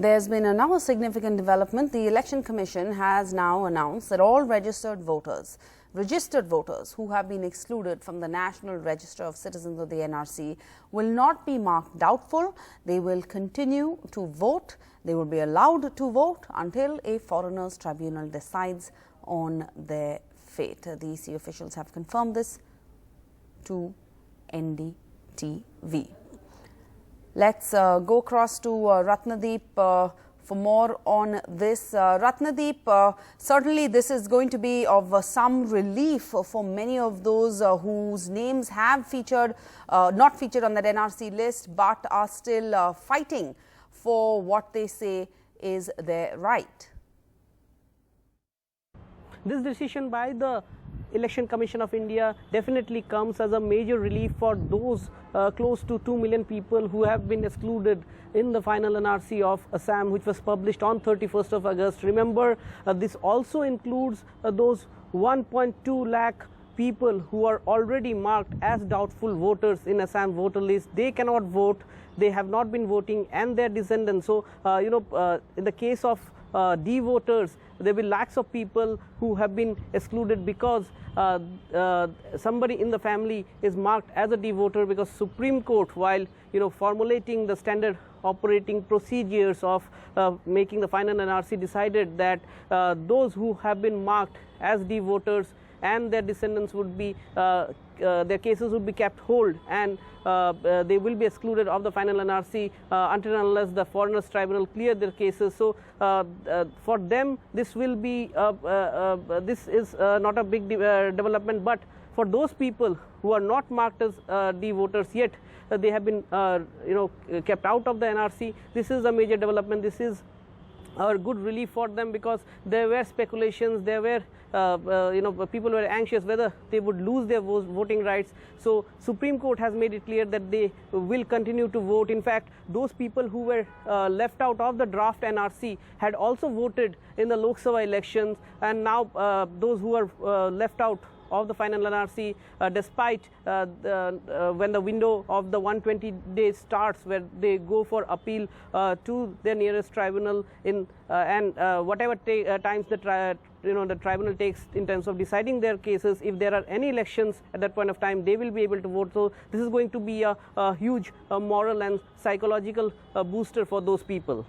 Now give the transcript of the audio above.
There's been another significant development. The Election Commission has now announced that all registered voters who have been excluded from the National Register of Citizens of the NRC will not be marked doubtful. They will continue to vote. They will be allowed to vote until a foreigners tribunal decides on their fate. The EC officials have confirmed this to NDTV. Let's go across to Ratnadeep for more on this. Ratnadeep, certainly this is going to be of some relief for many of those whose names have not featured on that NRC list, but are still fighting for what they say is their right. This decision by the Election Commission of India definitely comes as a major relief for those close to 2 million people who have been excluded in the final NRC of Assam, which was published on 31st of August. Remember, this also includes those 1.2 lakh people who are already marked as doubtful voters in Assam voter list. They cannot vote, they have not been voting, and their descendants. So, in the case of D voters, there will be lakhs of people who have been excluded because somebody in the family is marked as a D voter, because Supreme Court, while formulating the standard operating procedures of making the final NRC, decided that those who have been marked as D voters and their descendants would be their cases would be kept hold, and they will be excluded of the final NRC until and unless the foreigners tribunal clear their cases. So for them this will be this is not a big development, but for those people who are not marked as D voters yet, they have been kept out of the NRC. This is a major development. This is a good relief for them, because there were speculations, there were people were anxious whether they would lose their voting rights. So Supreme Court has made it clear that they will continue to vote. In fact, those people who were left out of the draft NRC had also voted in the Lok Sabha elections, and now those who are left out of the final NRC, despite when the window of the 120 days starts, where they go for appeal to their nearest tribunal, and whatever times the tribunal takes in terms of deciding their cases, if there are any elections at that point of time, they will be able to vote. So this is going to be a huge moral and psychological booster for those people.